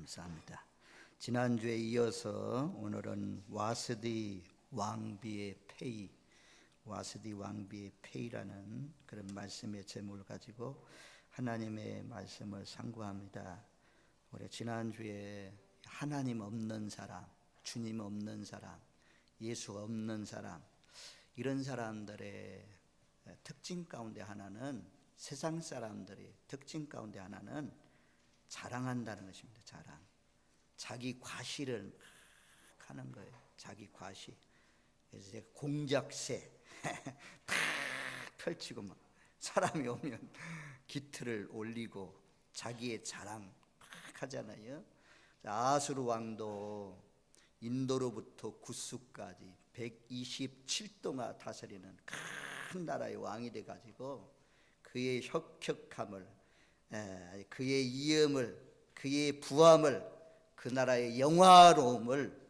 감사합니다. 지난주에 이어서 오늘은 와스디 왕비의 페이라는 그런 말씀의 제목을 가지고 하나님의 말씀을 상고합니다. 우리 지난주에 하나님 없는 사람, 주님 없는 사람, 예수 없는 사람, 이런 사람들의 특징 가운데 하나는, 세상 사람들의 특징 가운데 하나는 자랑한다는 것입니다. 자랑. 자기 과시를 막 하는 거예요. 자기 과시. 그래서 제가 공작새 다 펼치고 막 사람이 오면 기틀을 올리고 자기의 자랑 막 하잖아요. 아수르 왕도 인도로부터 구스까지 127동안 다스리는 큰 나라의 왕이 돼가지고 그의 혁혁함을, 그의 이음을, 그의 부함을, 그 나라의 영화로움을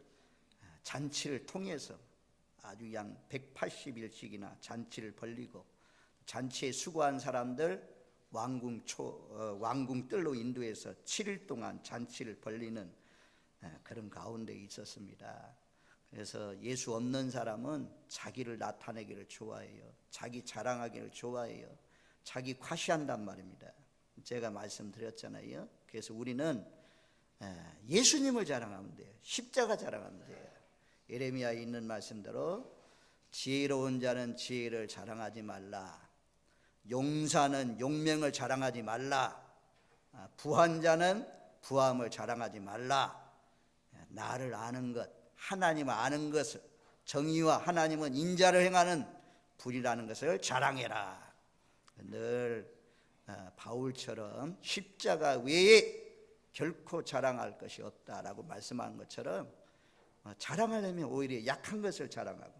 잔치를 통해서 아주 양 180일씩이나 잔치를 벌리고, 잔치에 수고한 사람들 왕궁 뜰로 인도해서 7일 동안 잔치를 벌리는 그런 가운데 있었습니다. 그래서 예수 없는 사람은 자기를 나타내기를 좋아해요. 자기 자랑하기를 좋아해요. 자기 과시한단 말입니다. 제가 말씀드렸잖아요. 그래서 우리는 예수님을 자랑하면 돼요. 십자가 자랑하면 돼요. 예레미야에 있는 말씀대로 지혜로운 자는 지혜를 자랑하지 말라, 용사는 용맹을 자랑하지 말라, 부한 자는 부함을 자랑하지 말라. 나를 아는 것, 하나님을 아는 것을, 정의와 하나님은 인자를 행하는 불이라는 것을 자랑해라. 늘 바울처럼 십자가 외에 결코 자랑할 것이 없다라고 말씀하는 것처럼 자랑하려면 오히려 약한 것을 자랑하고,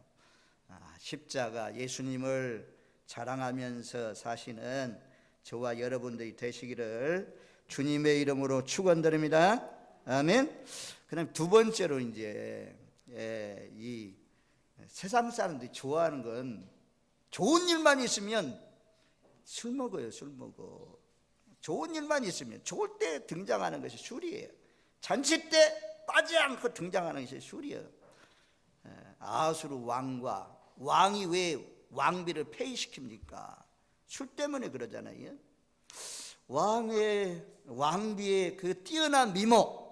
십자가 예수님을 자랑하면서 사시는 저와 여러분들이 되시기를 주님의 이름으로 축원드립니다. 아멘. 그다음 두 번째로 이제 이 세상 사람들이 좋아하는 건, 좋은 일만 있으면 술 먹어요. 술 먹어. 좋은 일만 있으면, 좋을 때 등장하는 것이 술이에요. 잔치 때 빠지 않고 등장하는 것이 술이에요. 아수르 왕이 왜 왕비를 폐위시킵니까? 술 때문에 그러잖아요. 왕비의 그 뛰어난 미모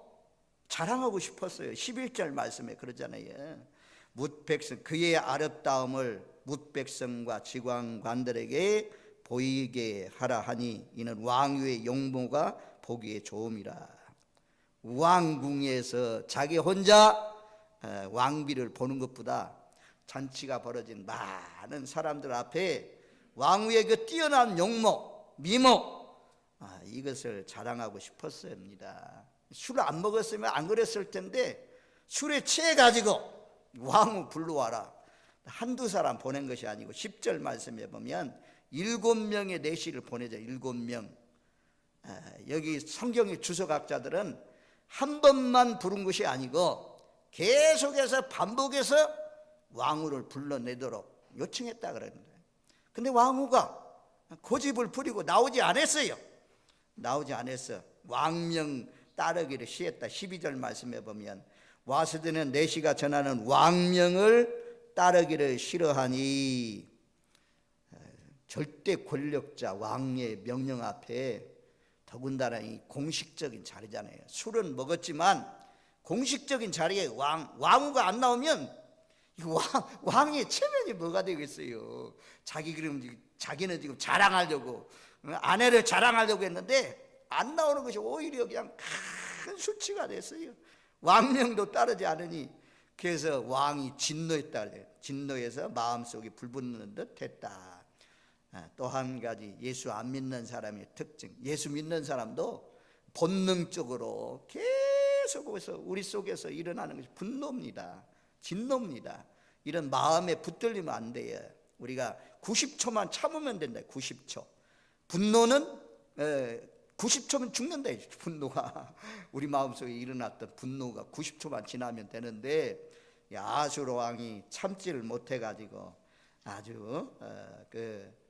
자랑하고 싶었어요. 11절 말씀에 그러잖아요. 뭇백성, 그의 아름다움을 뭇백성과 지광관들에게 보이게 하라 하니 이는 왕위의 용모가 보기에 좋음이라. 왕궁에서 자기 혼자 왕비를 보는 것보다 잔치가 벌어진 많은 사람들 앞에 왕위의 그 뛰어난 용모, 미모, 이것을 자랑하고 싶었습니다. 술을 안 먹었으면 안 그랬을 텐데 술에 취해가지고 왕을 불러와라. 한두 사람 보낸 것이 아니고 10절 말씀에 보면 7명의 내시를 보내죠. 7명. 여기 성경의 주석학자들은 한 번만 부른 것이 아니고 계속해서 반복해서 왕후를 불러내도록 요청했다 그러는데, 근데 왕후가 고집을 부리고 나오지 않았어요. 왕명 따르기를 시했다. 12절 말씀에 보면 와스드는 내시가 전하는 왕명을 따르기를 싫어하니, 절대 권력자 왕의 명령 앞에, 더군다나 이 공식적인 자리잖아요. 술은 먹었지만 공식적인 자리에 왕후가 안 나오면 왕의 체면이 뭐가 되겠어요? 자기는 지금 자랑하려고, 아내를 자랑하려고 했는데 안 나오는 것이 오히려 그냥 큰 수치가 됐어요. 왕명도 따르지 않으니, 그래서 왕이 진노했다. 진노해서 마음속에 불붙는 듯 했다. 또 한 가지, 예수 안 믿는 사람의 특징, 예수 믿는 사람도 본능적으로 계속해서 우리 속에서 일어나는 것이 분노입니다. 진노입니다. 이런 마음에 붙들리면 안 돼요. 우리가 90초만 참으면 된다. 90초. 분노는 90초면 죽는다. 분노가 우리 마음속에 일어났던 분노가 90초만 지나면 되는데, 아수르 왕이 참지를 못해가지고 아주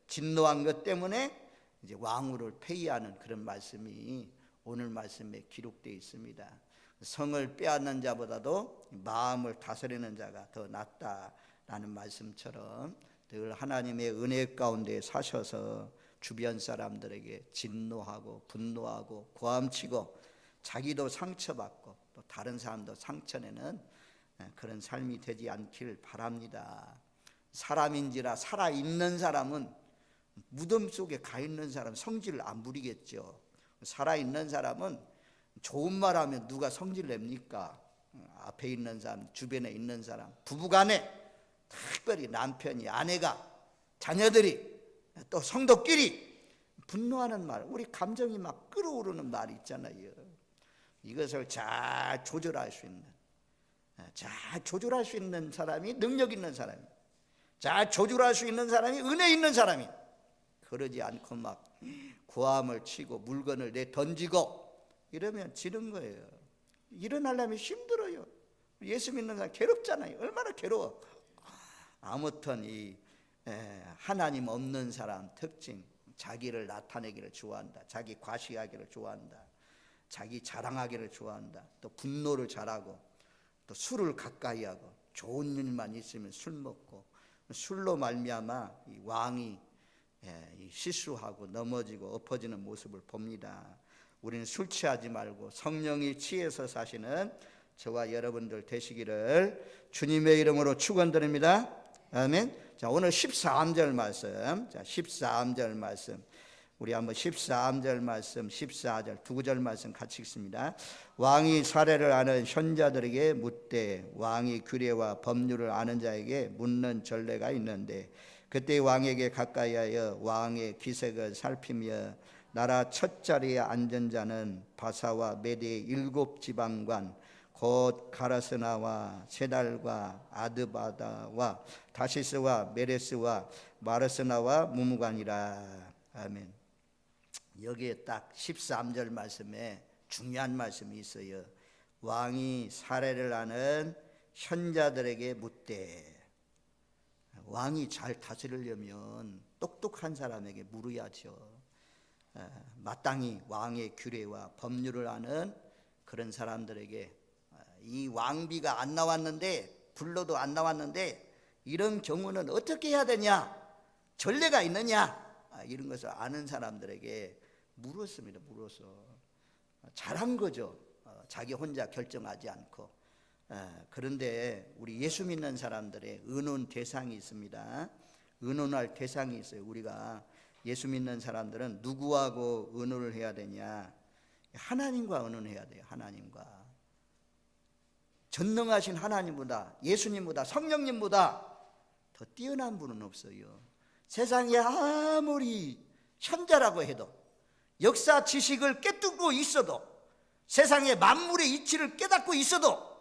진노한 것 때문에 이제 왕후를 폐위하는 그런 말씀이 오늘 말씀에 기록되어 있습니다. 성을 빼앗는 자보다도 마음을 다스리는 자가 더 낫다라는 말씀처럼 늘 하나님의 은혜 가운데 사셔서 주변 사람들에게 진노하고 분노하고 고함치고 자기도 상처받고 또 다른 사람도 상처내는 그런 삶이 되지 않길 바랍니다. 사람인지라 살아있는 사람은 무덤 속에 가 있는 사람 성질을 안 부리겠죠. 살아있는 사람은 좋은 말 하면 누가 성질 냅니까? 앞에 있는 사람, 주변에 있는 사람, 부부간에 특별히 남편이, 아내가, 자녀들이, 또 성도끼리 분노하는 말, 우리 감정이 막 끓어오르는 말 있잖아요. 이것을 잘 조절할 수 있는 사람이 능력 있는 사람이, 잘 조절할 수 있는 사람이 은혜 있는 사람이, 그러지 않고 막 고함을 치고 물건을 내 던지고 이러면 지는 거예요. 일어나려면 힘들어요. 예수 믿는 사람 괴롭잖아요. 얼마나 괴로워. 아무튼 이 하나님 없는 사람 특징, 자기를 나타내기를 좋아한다, 자기 과시하기를 좋아한다, 자기 자랑하기를 좋아한다, 또 분노를 잘하고, 또 술을 가까이 하고, 좋은 일만 있으면 술 먹고, 술로 말미암아 이 왕이 실수하고 넘어지고 엎어지는 모습을 봅니다. 우리는 술 취하지 말고 성령이 취해서 사시는 저와 여러분들 되시기를 주님의 이름으로 축원드립니다. 아멘. 자, 오늘 13절 말씀. 자, 13절 말씀. 우리 한번 13절 말씀, 14절 두 구절 말씀 같이 읽습니다. 왕이 사례를 아는 현자들에게 묻되 왕이 규례와 법률을 아는 자에게 묻는 전례가 있는데 그때 왕에게 가까이하여 왕의 기색을 살피며 나라 첫 자리에 앉은 자는 바사와 메대의 7 지방관 곧 가라스나와 세달과 아드바다와 다시스와 메레스와 마르스나와 무무관이라. 아멘. 여기에 딱 13절 말씀에 중요한 말씀이 있어요. 왕이 사례를 아는 현자들에게 묻되, 왕이 잘 다스리려면 똑똑한 사람에게 물어야죠. 마땅히 왕의 규례와 법률을 아는 그런 사람들에게, 이 왕비가 안 나왔는데, 불러도 안 나왔는데 이런 경우는 어떻게 해야 되냐, 전례가 있느냐, 이런 것을 아는 사람들에게 물었습니다. 물어서 잘한 거죠. 자기 혼자 결정하지 않고. 그런데 우리 예수 믿는 사람들의 의논 대상이 있습니다. 의논할 대상이 있어요. 우리가 예수 믿는 사람들은 누구하고 의논을 해야 되냐? 하나님과 의논해야 돼요. 하나님과. 전능하신 하나님보다, 예수님보다, 성령님보다 더 뛰어난 분은 없어요. 세상에 아무리 현자라고 해도, 역사 지식을 깨뜨고 있어도, 세상의 만물의 이치를 깨닫고 있어도,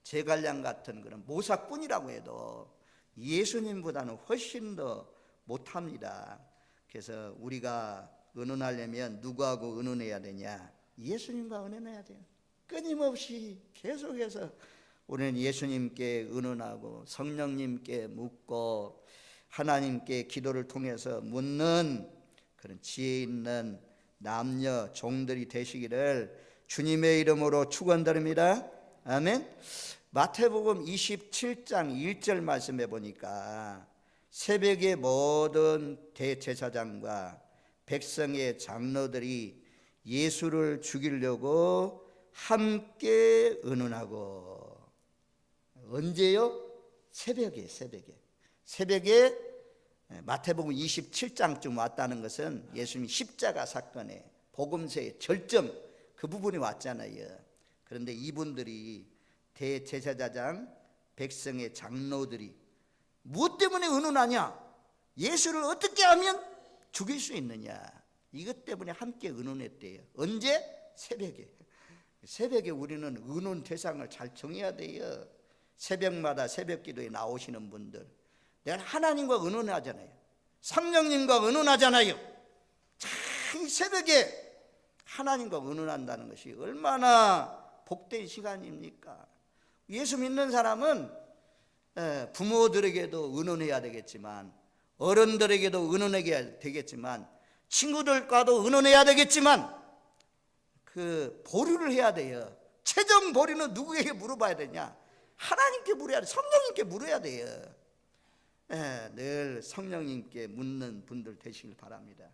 제갈량 같은 그런 모사꾼이라고 해도 예수님보다는 훨씬 더 못합니다. 그래서 우리가 의논하려면 누구하고 의논해야 되냐? 예수님과 의논해야 돼요. 끊임없이 계속해서 우리는 예수님께 의논하고 성령님께 묻고 하나님께 기도를 통해서 묻는 그런 지혜 있는 남녀 종들이 되시기를 주님의 이름으로 축원드립니다. 아멘. 마태복음 27장 1절 말씀해 보니까 새벽에 모든 대제사장과 백성의 장로들이 예수를 죽이려고 함께 의논하고. 언제요? 새벽에 마태복음 27장쯤 왔다는 것은 예수님이 십자가 사건의 복음서의 절정, 그 부분이 왔잖아요. 그런데 이분들이, 대제사장, 백성의 장로들이 무엇 때문에 의논하냐? 예수를 어떻게 하면 죽일 수 있느냐? 이것 때문에 함께 의논했대요. 언제? 새벽에 우리는 의논 대상을 잘 정해야 돼요. 새벽마다 새벽기도에 나오시는 분들, 내가 하나님과 의논하잖아요. 성령님과 의논하잖아요. 참 새벽에 하나님과 의논한다는 것이 얼마나 복된 시간입니까? 예수 믿는 사람은 부모들에게도 의논해야 되겠지만, 어른들에게도 의논해야 되겠지만, 친구들과도 의논해야 되겠지만, 그 그 보류를 해야 돼요. 최종 보류는 누구에게 물어봐야 되냐? 하나님께 물어야 돼. 성령님께 물어야 돼요. 늘 성령님께 묻는 분들 되시길 바랍니다.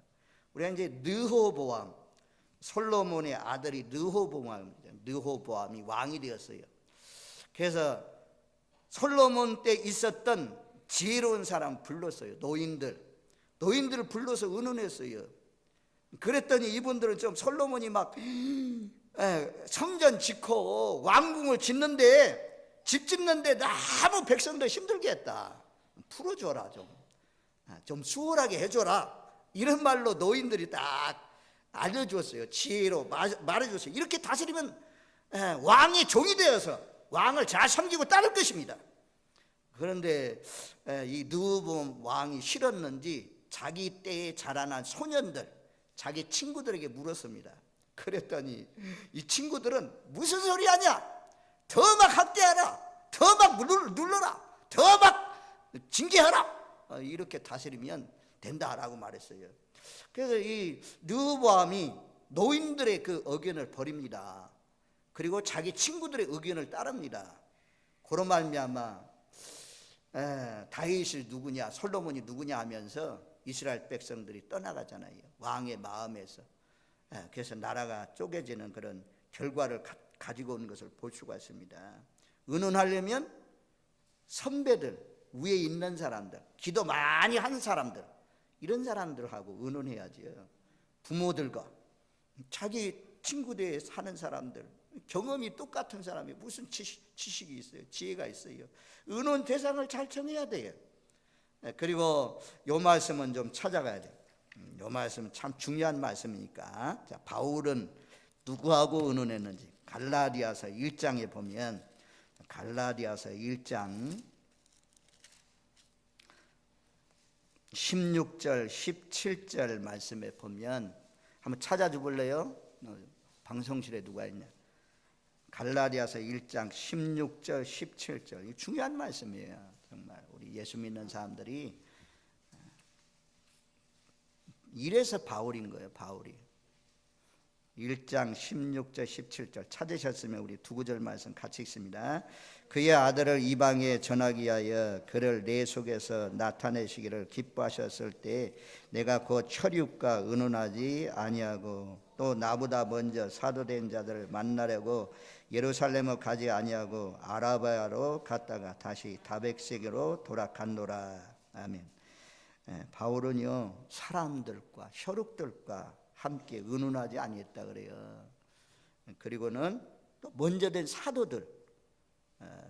우리가 이제 르호보암, 솔로몬의 아들이 르호보암이 왕이 되었어요. 그래서 솔로몬 때 있었던 지혜로운 사람 불렀어요. 노인들을 불러서 의논했어요. 그랬더니 이분들은 좀 솔로몬이 막 성전 짓고 왕궁을 짓는데 집 짓는데 너무 백성들 힘들게 했다. 풀어줘라, 좀 수월하게 해줘라. 이런 말로 노인들이 딱 알려주었어요. 지혜로 말해줬어요. 이렇게 다스리면 왕의 종이 되어서 왕을 잘 섬기고 따를 것입니다. 그런데 이 르호보암 왕이 싫었는지 자기 때에 자라난 소년들, 자기 친구들에게 물었습니다. 그랬더니 이 친구들은 무슨 소리 하냐? 더 막 학대하라, 더 막 눌러라, 더 막 징계하라. 이렇게 다스리면 된다라고 말했어요. 그래서 이 르호보암이 노인들의 그 의견을 버립니다. 그리고 자기 친구들의 의견을 따릅니다. 그런 말미암아 다윗이 누구냐, 솔로몬이 누구냐 하면서 이스라엘 백성들이 떠나가잖아요. 왕의 마음에서. 그래서 나라가 쪼개지는 그런 결과를 가지고 온 것을 볼 수가 있습니다. 의논하려면 선배들, 위에 있는 사람들, 기도 많이 한 사람들, 이런 사람들하고 의논해야죠. 부모들과 자기 친구대에 사는 사람들, 경험이 똑같은 사람이 무슨 지식이 있어요? 지혜가 있어요? 의논 대상을 잘 정해야 돼요. 그리고 요 말씀은 좀 찾아가야 돼요. 요 말씀은 참 중요한 말씀이니까. 자, 바울은 누구하고 의논했는지 갈라디아서 1장에 보면, 갈라디아서 1장 16절 17절 말씀에 보면, 한번 찾아줘 볼래요? 방송실에 누가 있냐? 갈라디아서 1장 16절 17절, 이 중요한 말씀이에요. 정말 우리 예수 믿는 사람들이, 이래서 바울인 거예요. 바울이 1장 16절 17절 찾으셨으면 우리 두 구절 말씀 같이 읽습니다. 그의 아들을 이방에 전하기 위하여 그를 내 속에서 나타내시기를 기뻐하셨을 때 내가 그 철육과 의논하지 아니하고 또 나보다 먼저 사도된 자들을 만나려고 예루살렘을 가지 아니하고 아라바야로 갔다가 다시 다백세계로 돌아간노라. 아멘. 바울은요, 사람들과 혈육들과 함께 의논하지 아니했다 그래요. 그리고는 또 먼저 된 사도들,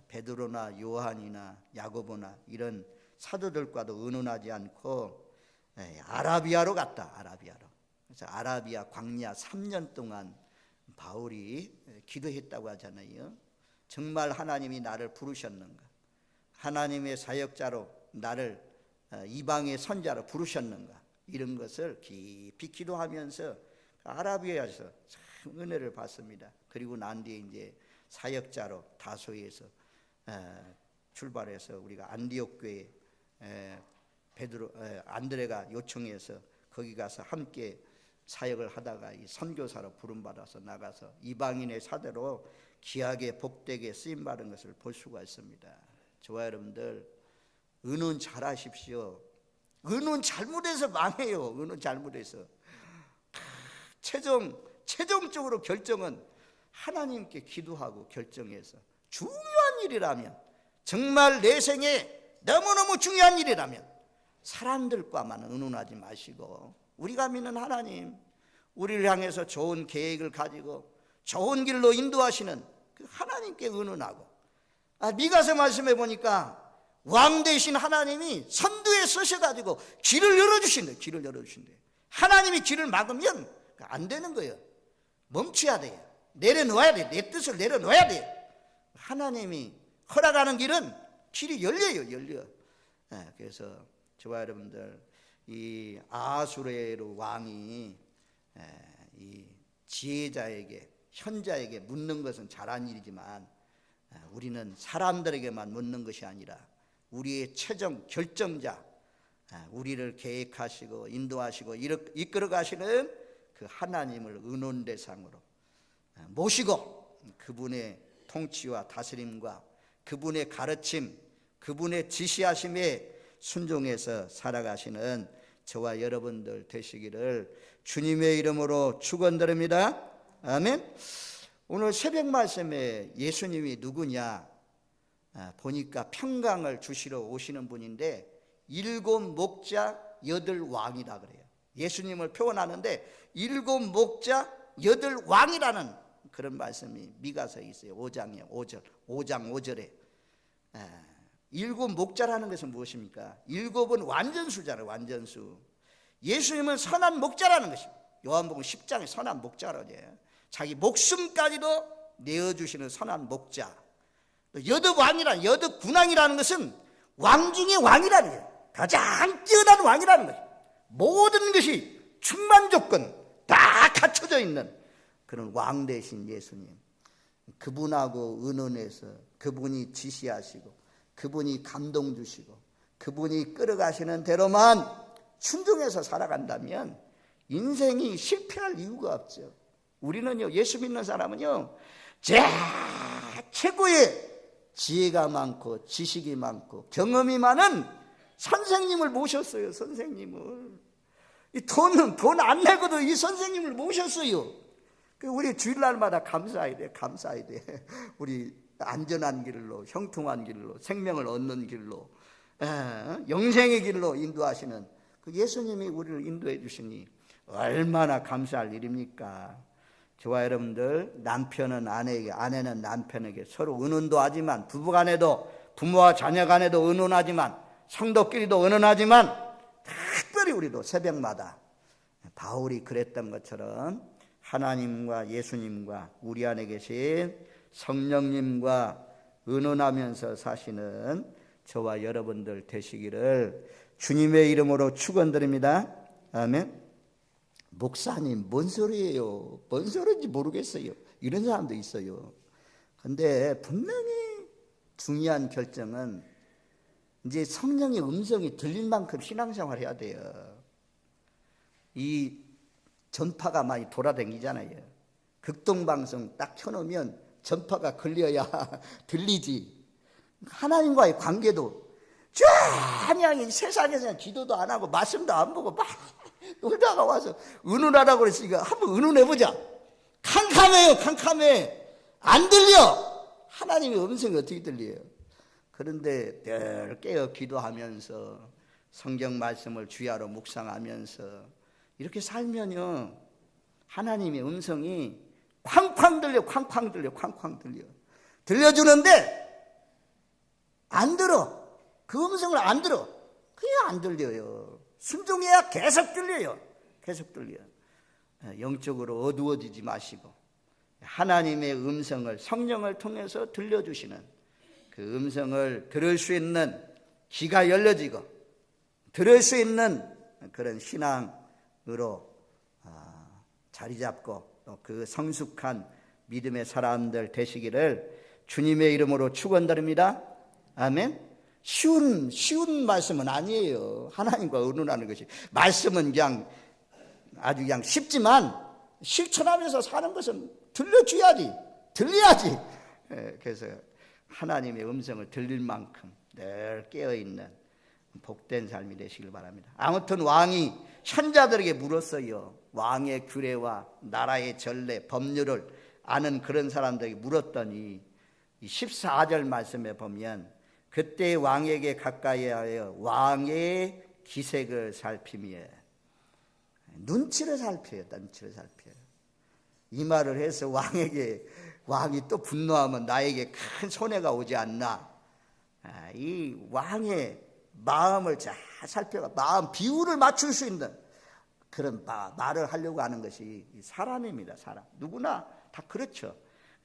베드로나 요한이나 야고보나 이런 사도들과도 의논하지 않고 아라비아로 갔다. 아라비아로. 그래서 아라비아 광야 3년 동안 바울이 기도했다고 하잖아요. 정말 하나님이 나를 부르셨는가? 하나님의 사역자로 나를 이방의 선자로 부르셨는가? 이런 것을 깊이 기도하면서 아라비아에서 참 은혜를 받습니다. 그리고 난 뒤에 이제 사역자로 다소에서 출발해서 우리가 안디옥 교회 안드레가 요청해서 거기 가서 함께 사역을 하다가 이 선교사로 부름받아서 나가서 이방인의 사대로 귀하게 복되게 쓰임받은 것을 볼 수가 있습니다. 저와 여러분들, 의논 잘하십시오. 의논 잘못해서 망해요. 의논 잘못해서. 최종적으로 결정은 하나님께 기도하고 결정해서, 중요한 일이라면, 정말 내 생에 너무너무 중요한 일이라면 사람들과만 의논하지 마시고 우리가 믿는 하나님, 우리를 향해서 좋은 계획을 가지고 좋은 길로 인도하시는 그 하나님께 의논하고, 미가서 말씀해 보니까 왕 되신 하나님이 선두에 서셔가지고 길을 열어주신대요. 길을 열어주신대요. 하나님이 길을 막으면 안 되는 거예요. 멈춰야 돼요. 내려놓아야 돼요. 내 뜻을 내려놓아야 돼요. 하나님이 허락하는 길이 열려. 그래서 저와 여러분들, 이 아수르의 왕이 이 지혜자에게, 현자에게 묻는 것은 잘한 일이지만 우리는 사람들에게만 묻는 것이 아니라 우리의 최종 결정자, 우리를 계획하시고 인도하시고 이끌어 가시는 그 하나님을 의논 대상으로, 모시고 그분의 통치와 다스림과 그분의 가르침, 그분의 지시하심에 순종해서 살아가시는 저와 여러분들 되시기를 주님의 이름으로 축원드립니다. 아멘. 오늘 새벽 말씀에 예수님이 누구냐 보니까 평강을 주시러 오시는 분인데 7 목자 8 왕이라 그래요. 예수님을 표현하는데 7 목자 8 왕이라는 그런 말씀이 미가서에 있어요. 5장이요. 5장 5절에 7 목자라는 것은 무엇입니까? 7은 완전수잖아요. 완전수. 예수님은 선한 목자라는 것입니다. 요한복음 10장에 선한 목자라고 해요. 자기 목숨까지도 내어주시는 선한 목자. 8 왕이란 8 군왕이라는 것은 왕 중의 왕이라는 거예요. 가장 뛰어난 왕이라는 거예요. 모든 것이 충만 조건 다 갖춰져 있는 그런 왕 되신 예수님. 그분하고 의논해서 그분이 지시하시고 그분이 감동 주시고 그분이 끌어가시는 대로만 순종해서 살아간다면 인생이 실패할 이유가 없죠. 우리는요, 예수 믿는 사람은요, 최고의 지혜가 많고 지식이 많고 경험이 많은 선생님을 모셨어요. 선생님을. 돈 안 내고도 이 선생님을 모셨어요. 우리 주일날마다 감사해야 돼. 감사해야 돼. 우리 안전한 길로, 형통한 길로, 생명을 얻는 길로, 영생의 길로 인도하시는 그 예수님이 우리를 인도해 주시니 얼마나 감사할 일입니까? 저와 여러분들, 남편은 아내에게, 아내는 남편에게 서로 의논도 하지만, 부부간에도, 부모와 자녀간에도 의논하지만, 성도끼리도 의논하지만, 특별히 우리도 새벽마다 바울이 그랬던 것처럼 하나님과 예수님과 우리 안에 계신 성령님과 의논하면서 사시는 저와 여러분들 되시기를 주님의 이름으로 축원드립니다. 아멘. 목사님, 뭔 소리예요? 뭔 소리인지 모르겠어요. 이런 사람도 있어요. 근데 분명히 중요한 결정은 이제 성령의 음성이 들릴 만큼 신앙생활 해야 돼요. 이 전파가 많이 돌아다니잖아요. 극동방송 딱 켜놓으면 전파가 걸려야 들리지. 하나님과의 관계도 그냥 세상에서 기도도 안 하고 말씀도 안 보고 막 놀다가 와서 의논하라고 그랬으니까 한번 의논해보자. 캄캄해요. 캄캄해. 안 들려. 하나님의 음성이 어떻게 들려요? 그런데 늘 깨어 기도하면서 성경 말씀을 주야로 묵상하면서 이렇게 살면요, 하나님의 음성이 쾅쾅 들려. 쾅쾅 들려. 쾅쾅 들려. 들려주는데 안 들어. 그 음성을 안 들어. 그냥 안 들려요. 순종해야 계속 들려요. 계속 들려요. 영적으로 어두워지지 마시고 하나님의 음성을 성령을 통해서 들려주시는 그 음성을 들을 수 있는 귀가 열려지고 들을 수 있는 그런 신앙으로 자리 잡고 또 그 성숙한 믿음의 사람들 되시기를 주님의 이름으로 축원드립니다. 아멘. 쉬운 말씀은 아니에요. 하나님과 의논하는 것이. 말씀은 그냥 아주 그냥 쉽지만 실천하면서 사는 것은 들려줘야지. 들려야지. 그래서 하나님의 음성을 들릴 만큼 늘 깨어있는 복된 삶이 되시길 바랍니다. 아무튼 왕이 현자들에게 물었어요. 왕의 규례와 나라의 전례, 법률을 아는 그런 사람들에게 물었더니 14절 말씀에 보면 그때 왕에게 가까이 하여 왕의 기색을 살피며 눈치를 살펴요. 눈치를 살펴요. 이 말을 해서 왕이 또 분노하면 나에게 큰 손해가 오지 않나. 이 왕의 마음을 잘 살펴가 마음 비율을 맞출 수 있는 그런 말을 하려고 하는 것이 사람입니다. 사람. 누구나 다 그렇죠.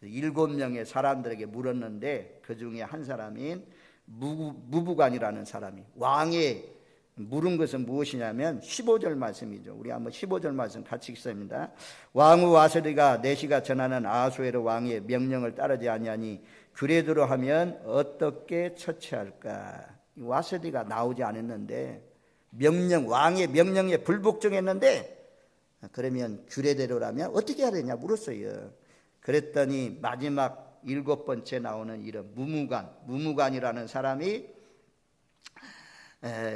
7명의 사람들에게 물었는데 그 중에 한 사람인 무부관이라는 사람이 왕의 물은 것은 무엇이냐면 15절 말씀이죠. 우리 한번 15절 말씀 같이 읽습니다. 왕후 와스디가 내시가 전하는 아하수에로 왕의 명령을 따르지 아니하니 그래도로 하면 어떻게 처치할까? 와스디가 나오지 않았는데 왕의 명령에 불복종했는데 그러면 규례대로라면 어떻게 해야 되냐 물었어요. 그랬더니 마지막 7번째 나오는 이름 무무간이라는 사람이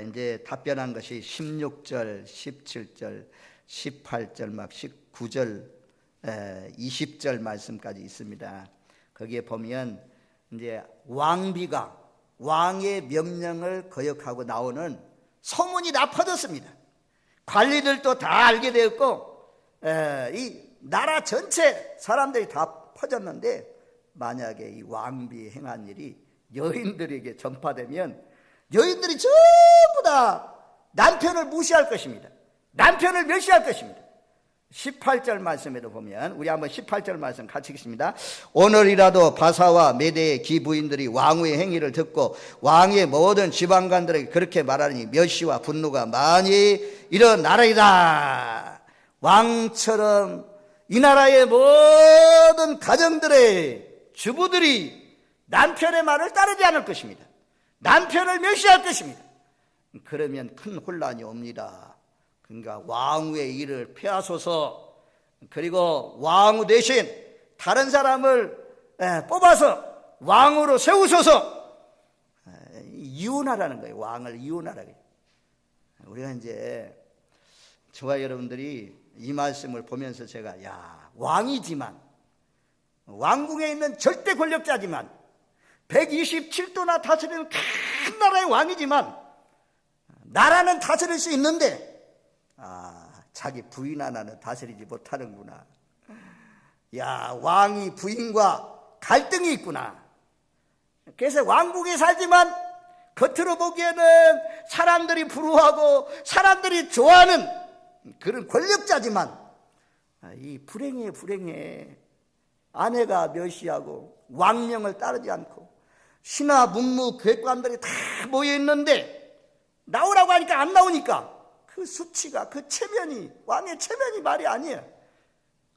이제 답변한 것이 16절, 17절, 18절, 막 19절, 20절 말씀까지 있습니다. 거기에 보면 이제 왕비가 왕의 명령을 거역하고 나오는 소문이 다 퍼졌습니다. 관리들도 다 알게 되었고 이 나라 전체 사람들이 다 퍼졌는데, 만약에 이 왕비 행한 일이 여인들에게 전파되면 여인들이 전부 다 남편을 무시할 것입니다. 남편을 멸시할 것입니다. 18절 말씀에도 보면, 우리 한번 18절 말씀 같이 읽습니다. 오늘이라도 바사와 메대의 기부인들이 왕후의 행위를 듣고 왕의 모든 지방관들에게 그렇게 말하니 멸시와 분노가 많이 일어나리이다. 왕처럼 이 나라의 모든 가정들의 주부들이 남편의 말을 따르지 않을 것입니다. 남편을 멸시할 것입니다. 그러면 큰 혼란이 옵니다. 그러니까 왕후의 일을 폐하소서, 그리고 왕후 대신 다른 사람을 뽑아서 왕으로 세우소서. 이혼하라는 거예요. 왕을 이혼하라고. 우리가 이제 저와 여러분들이 이 말씀을 보면서 제가, 왕이지만, 왕궁에 있는 절대 권력자지만, 127도나 다스리는 큰 나라의 왕이지만 나라는 다스릴 수 있는데 자기 부인 하나는 다스리지 못하는구나. 왕이 부인과 갈등이 있구나. 그래서 왕궁에 살지만 겉으로 보기에는 사람들이 부러워하고 사람들이 좋아하는 그런 권력자지만 이 불행해. 아내가 멸시하고 왕명을 따르지 않고 신하 문무 객관들이 다 모여있는데 나오라고 하니까 안 나오니까 그 수치가, 그 체면이, 왕의 체면이 말이 아니에요.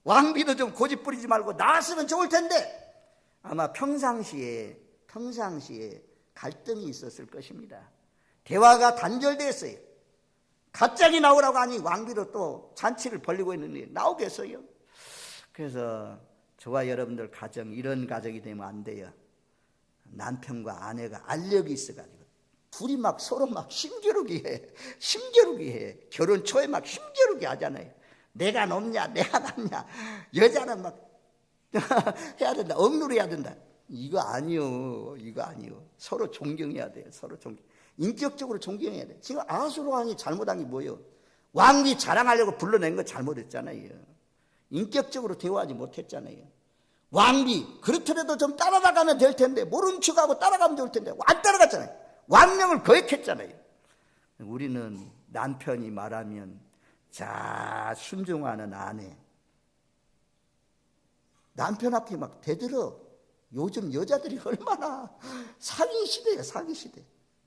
왕비도 좀 고집 부리지 말고 나왔으면 좋을 텐데 아마 평상시에 갈등이 있었을 것입니다. 대화가 단절됐어요. 갑자기 나오라고 하니 왕비도 또 잔치를 벌리고 있는데 나오겠어요? 그래서 저와 여러분들 가정, 이런 가정이 되면 안 돼요. 남편과 아내가 알력이 있어가지고 둘이 막 서로 막 힘겨루기 해. 결혼 초에 막 힘겨루기 하잖아요. 내가 높냐, 내가 낮냐. 여자는 막 해야 된다, 억누려야 된다. 이거 아니요. 서로 존경해야 돼요. 서로 존경. 인격적으로 존경해야 돼. 지금 아하수로 왕이 잘못한 게 뭐예요? 왕비 자랑하려고 불러낸 거 잘못했잖아요. 인격적으로 대화하지 못했잖아요. 왕비 그렇더라도 좀 따라가면 될 텐데, 모른 척하고 따라가면 될 텐데 안 따라갔잖아요. 왕명을 거역했잖아요. 우리는 남편이 말하면 자 순종하는 아내, 남편 앞에 막 대들어. 요즘 여자들이 얼마나 사기 시대예요. 사기 시대.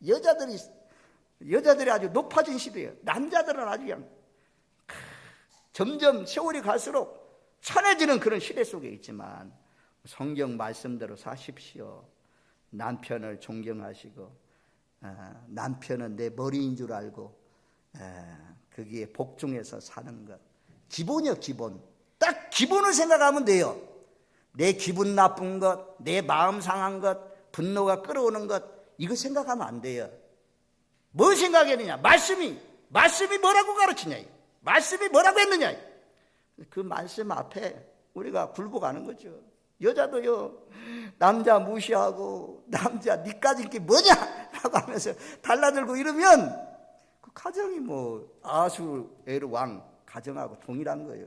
여자들이 아주 높아진 시대예요. 남자들은 아주 그냥 점점 세월이 갈수록 천해지는 그런 시대 속에 있지만 성경 말씀대로 사십시오. 남편을 존경하시고 남편은 내 머리인 줄 알고 거기에 복종해서 사는 것. 기본이요, 기본. 딱 기본을 생각하면 돼요. 내 기분 나쁜 것, 내 마음 상한 것, 분노가 끌어오는 것, 이거 생각하면 안 돼요. 뭘 생각했느냐? 말씀이 뭐라고 가르치냐? 말씀이 뭐라고 했느냐? 그 말씀 앞에 우리가 굴복하는 거죠. 여자도요, 남자 무시하고 남자 니까지 이게 뭐냐? 라고 하면서 달라들고 이러면 그 가정이 뭐 아수에르 왕 가정하고 동일한 거예요.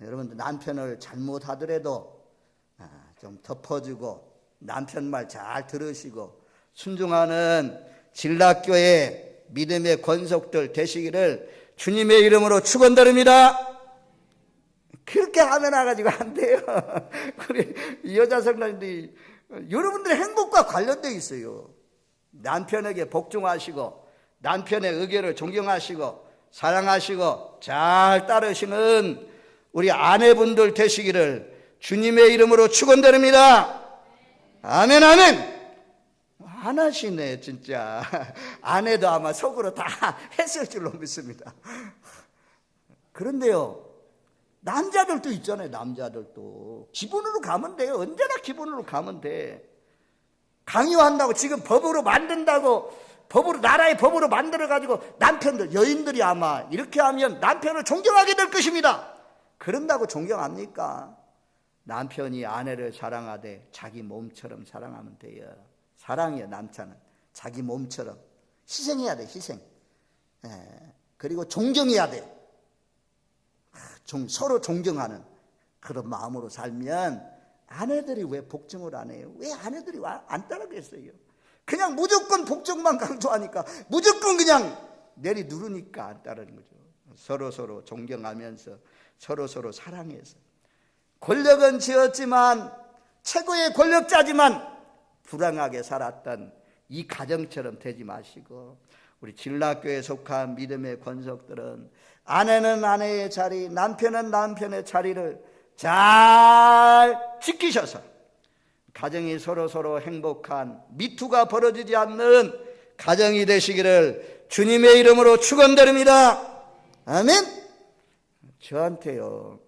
여러분들 남편을 잘못하더라도 좀 덮어주고 남편 말 잘 들으시고 순종하는 진락교회 믿음의 권속들 되시기를 주님의 이름으로 축원드립니다. 그렇게 하면 가지고 안 돼요. 우리 여자 성도님들이 여러분들의 행복과 관련되어 있어요. 남편에게 복종하시고 남편의 의견을 존경하시고 사랑하시고 잘 따르시는 우리 아내분들 되시기를 주님의 이름으로 축원드립니다. 아멘, 아멘. 안 하시네 진짜. 아내도 아마 속으로 다 했을 줄로 믿습니다. 그런데요, 남자들도 있잖아요. 남자들도 기분으로 가면 돼요. 언제나 기분으로 가면 돼. 강요한다고 지금 법으로 만든다고 법으로 나라의 법으로 만들어가지고 남편들 여인들이 아마 이렇게 하면 남편을 존경하게 될 것입니다. 그런다고 존경합니까? 남편이 아내를 사랑하되 자기 몸처럼 사랑하면 돼요. 사랑이에요. 남자는 자기 몸처럼 희생해야 돼. 희생. 그리고 존경해야 돼. 서로 존경하는 그런 마음으로 살면 아내들이 왜 복종을 안 해요? 왜 아내들이 안 따르겠어요? 그냥 무조건 복종만 강조하니까 무조건 그냥 내리 누르니까 안 따르는 거죠. 서로 존경하면서 서로 사랑해서 권력은 지었지만 최고의 권력자지만 불행하게 살았던 이 가정처럼 되지 마시고 우리 진락교회에 속한 믿음의 권속들은 아내는 아내의 자리, 남편은 남편의 자리를 잘 지키셔서 가정이 서로 행복한 미투가 벌어지지 않는 가정이 되시기를 주님의 이름으로 축원드립니다. 아멘. 저한테요,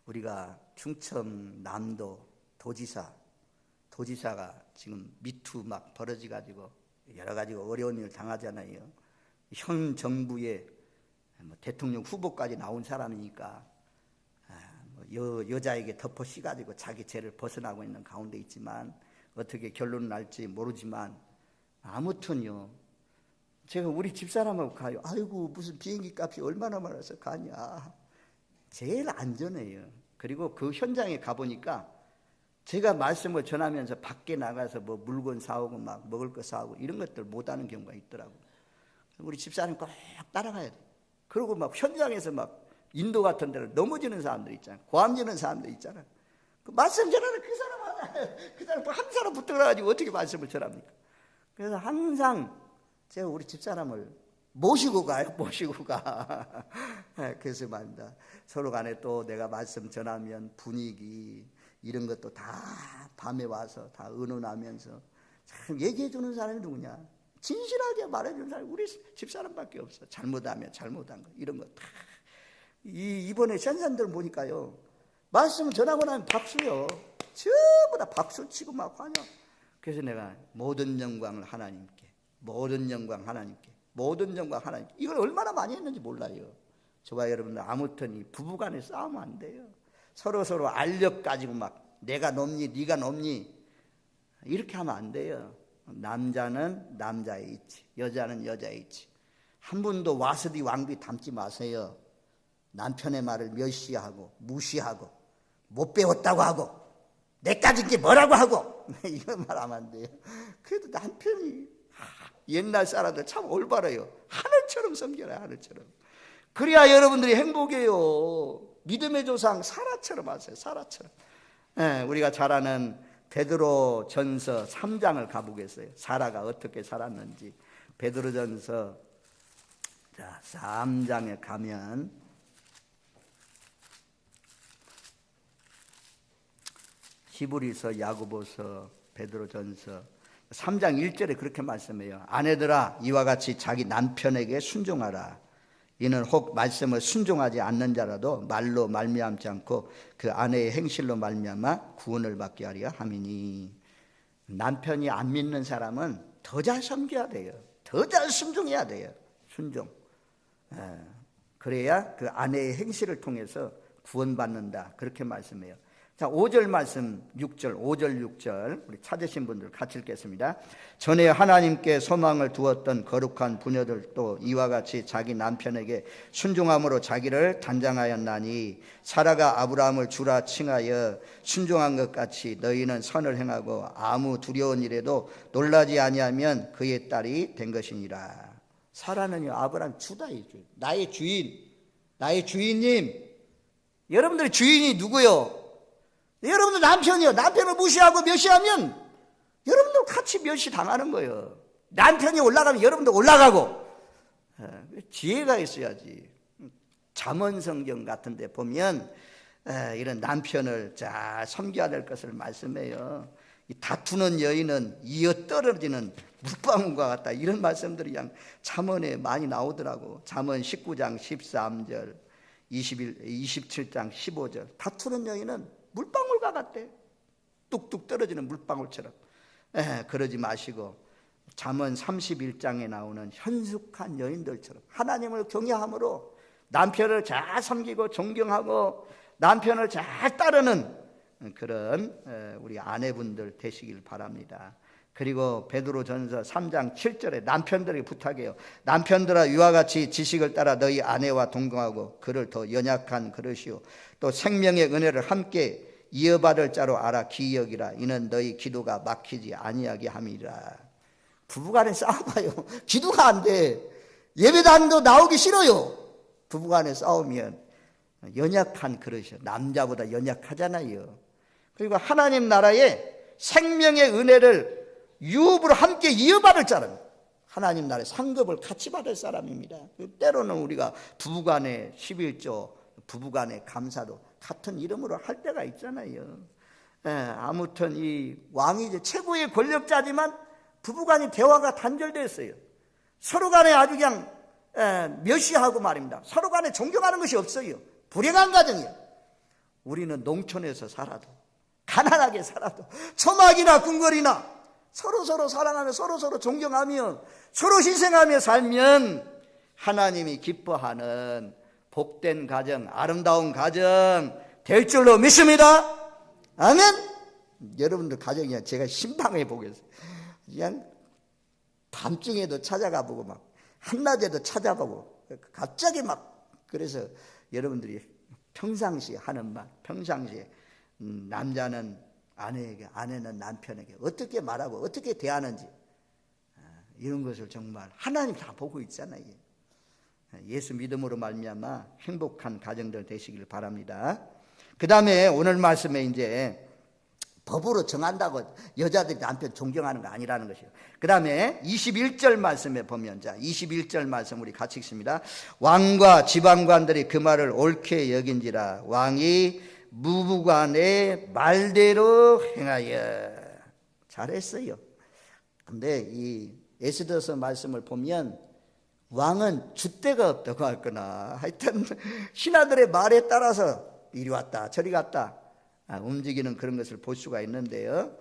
우리가 충청남도 도지사가 지금 미투 막 벌어지가지고 여러 가지 어려운 일 당하잖아요. 현 정부의 대통령 후보까지 나온 사람이니까 여자에게 덮어 씌가지고 자기 죄를 벗어나고 있는 가운데 있지만 어떻게 결론을 날지 모르지만 아무튼요, 제가 우리 집사람하고 가요. 아이고 무슨 비행기 값이 얼마나 많아서 가냐. 제일 안전해요. 그리고 그 현장에 가보니까 제가 말씀을 전하면서 밖에 나가서 뭐 물건 사오고 막 먹을 거 사오고 이런 것들 못하는 경우가 있더라고요. 우리 집사람 꼭 따라가야 돼. 그리고 막 현장에서 막 인도 같은 데를 넘어지는 사람들 있잖아. 고함지는 사람들 있잖아. 그 말씀 전하는 그 사람 한 사람 붙어가지고 어떻게 말씀을 전합니까? 그래서 항상 제가 우리 집사람을 모시고 가요. 모시고 가. 그래서 말입니다. 서로 간에 또 내가 말씀 전하면 분위기 이런 것도 다 밤에 와서 다 의논하면서 참 얘기해 주는 사람이 누구냐? 진실하게 말해주는 사람이 우리 집사람밖에 없어. 잘못하면 잘못한 거 이런 거 다. 이번에 sensan들 보니까요, 말씀을 전하고 나면 박수요. 전부 다 박수 치고 막 환영. 그래서 내가 모든 영광을 하나님께, 모든 영광 하나님께, 모든 영광 하나님께. 이걸 얼마나 많이 했는지 몰라요. 저와 여러분들 아무튼 이 부부간에 싸우면 안 돼요. 서로 알력 가지고 막 내가 높니 네가 높니 이렇게 하면 안 돼요. 남자는 남자의 이치, 여자는 여자의 이치. 한 분도 와스디 왕비 담지 마세요. 남편의 말을 멸시하고 무시하고 못 배웠다고 하고 내까지 게 뭐라고 하고 이런 말 하면 안 돼요. 그래도 남편이 옛날 사람들 참 올바라요. 하늘처럼 섬겨라. 하늘처럼. 그래야 여러분들이 행복해요. 믿음의 조상 사라처럼 하세요. 사라처럼. 우리가 잘 아는 베드로 전서 3장을 가보겠어요. 사라가 어떻게 살았는지. 베드로 전서 3장에 가면 히브리서, 야고보서, 베드로 전서 3장 1절에 그렇게 말씀해요. 아내들아 이와 같이 자기 남편에게 순종하라. 이는 혹 말씀을 순종하지 않는 자라도 말로 말미암지 않고 그 아내의 행실로 말미암아 구원을 받게 하려 함이니. 남편이 안 믿는 사람은 더 잘 섬겨야 돼요. 더 잘 순종해야 돼요. 순종. 그래야 그 아내의 행실을 통해서 구원받는다. 그렇게 말씀해요. 자, 5절 말씀 6절 5절 6절 우리 찾으신 분들 같이 읽겠습니다. 전에 하나님께 소망을 두었던 거룩한 부녀들도 이와 같이 자기 남편에게 순종함으로 자기를 단장하였나니 사라가 아브라함을 주라 칭하여 순종한 것 같이 너희는 선을 행하고 아무 두려운 일에도 놀라지 아니하면 그의 딸이 된 것이니라. 사라는요 아브라함 주다의 주인, 나의 주인, 나의 주인님. 여러분들의 주인이 누구요? 여러분들 남편이요. 남편을 무시하고 멸시하면 여러분들 같이 멸시당하는 거예요. 남편이 올라가면 여러분도 올라가고. 지혜가 있어야지. 잠언성경 같은 데 보면 이런 남편을 잘 섬겨야 될 것을 말씀해요. 이 다투는 여인은 이어 떨어지는 물방울과 같다. 이런 말씀들이 그냥 잠언에 많이 나오더라고. 잠언 19장 13절 27장 15절 다투는 여인은 물방울과 같대. 뚝뚝 떨어지는 물방울처럼. 그러지 마시고 잠언 31장에 나오는 현숙한 여인들처럼 하나님을 경외함으로 남편을 잘 섬기고 존경하고 남편을 잘 따르는 그런 우리 아내분들 되시길 바랍니다. 그리고 베드로전서 3장 7절에 남편들에게 부탁해요. 남편들아 이와 같이 지식을 따라 너희 아내와 동거하고 그를 더 연약한 그릇이요 또 생명의 은혜를 함께 이어받을 자로 알아 기여기라. 이는 너희 기도가 막히지 아니하게 함이라. 부부간에 싸워봐요. 기도가 안 돼. 예배당도 나오기 싫어요. 부부간에 싸우면 연약한 그릇이요. 남자보다 연약하잖아요. 그리고 하나님 나라의 생명의 은혜를 유업으로 함께 이어받을 사람, 하나님 나라의 상급을 같이 받을 사람입니다. 때로는 우리가 부부간의 11조, 부부간의 감사도 같은 이름으로 할 때가 있잖아요. 아무튼 이 왕이 이제 최고의 권력자지만 부부간의 대화가 단절됐어요. 서로 간에 아주 그냥 멸시하고 말입니다. 서로 간에 존경하는 것이 없어요. 불행한 가정이에요. 우리는 농촌에서 살아도 가난하게 살아도 초막이나 궁궐이나 서로 사랑하며 서로 존경하며 서로 희생하며 살면 하나님이 기뻐하는 복된 가정, 아름다운 가정 될 줄로 믿습니다. 아멘. 여러분들 가정이야 제가 신방해 보겠어요. 그냥 밤중에도 찾아가 보고 막 한낮에도 찾아보고 갑자기 막 그래서 여러분들이 평상시에 하는 말, 평상시에 남자는 아내에게, 아내는 남편에게 어떻게 말하고 어떻게 대하는지 이런 것을 정말 하나님 다 보고 있잖아요. 예수 믿음으로 말미암아 행복한 가정들 되시길 바랍니다. 그 다음에 오늘 말씀에 이제 법으로 정한다고 여자들이 남편 존경하는 거 아니라는 것이에요. 그 다음에 21절 말씀에 보면, 자 21절 말씀 우리 같이 읽습니다. 왕과 지방관들이 그 말을 옳게 여긴지라. 왕이 무부간의 말대로 행하여. 잘했어요. 근데 이 에스더서 말씀을 보면 왕은 줏대가 없다고 할거나 하여튼 신하들의 말에 따라서 이리 왔다 저리 갔다 움직이는 그런 것을 볼 수가 있는데요.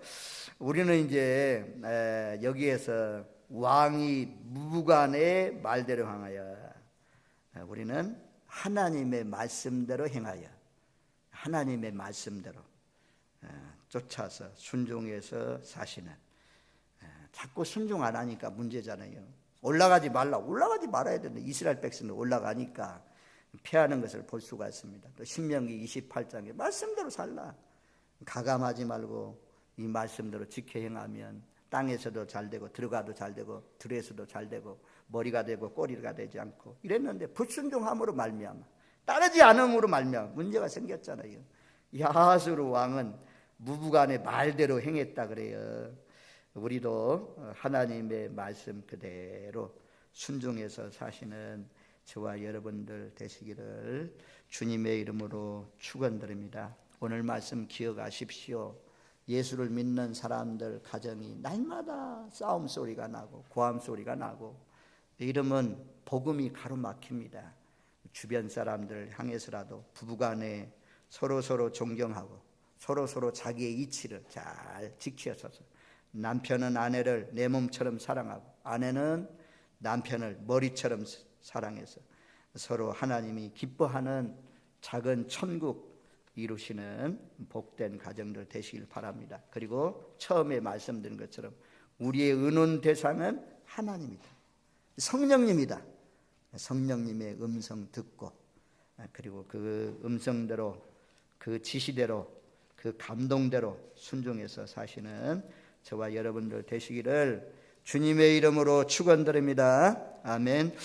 우리는 이제 여기에서 왕이 무부간의 말대로 행하여, 우리는 하나님의 말씀대로 행하여 하나님의 말씀대로 쫓아서 순종해서 사시는, 자꾸 순종 안 하니까 문제잖아요. 올라가지 말아야 되는데 이스라엘 백성들 올라가니까 패하는 것을 볼 수가 있습니다. 또 신명기 28장에 말씀대로 살라. 가감하지 말고 이 말씀대로 지켜 행하면 땅에서도 잘 되고 들어가도 잘 되고 들에서도 잘 되고 머리가 되고 꼬리가 되지 않고 이랬는데 불순종함으로 말미암아, 따르지 않음으로 말미암아 문제가 생겼잖아요. 야하스루 왕은 무부간의 말대로 행했다 그래요. 우리도 하나님의 말씀 그대로 순종해서 사시는 저와 여러분들 되시기를 주님의 이름으로 축원드립니다. 오늘 말씀 기억하십시오. 예수를 믿는 사람들 가정이 날마다 싸움 소리가 나고 고함 소리가 나고 이러면 복음이 가로막힙니다. 주변 사람들 향해서라도 부부간에 서로 존경하고 서로 자기의 이치를 잘 지켜서서, 남편은 아내를 내 몸처럼 사랑하고 아내는 남편을 머리처럼 사랑해서 서로 하나님이 기뻐하는 작은 천국 이루시는 복된 가정들 되시길 바랍니다. 그리고 처음에 말씀드린 것처럼 우리의 의논 대상은 하나님이다, 성령님이다. 성령님의 음성 듣고 그리고 그 음성대로, 그 지시대로, 그 감동대로 순종해서 사시는 저와 여러분들 되시기를 주님의 이름으로 축원드립니다. 아멘.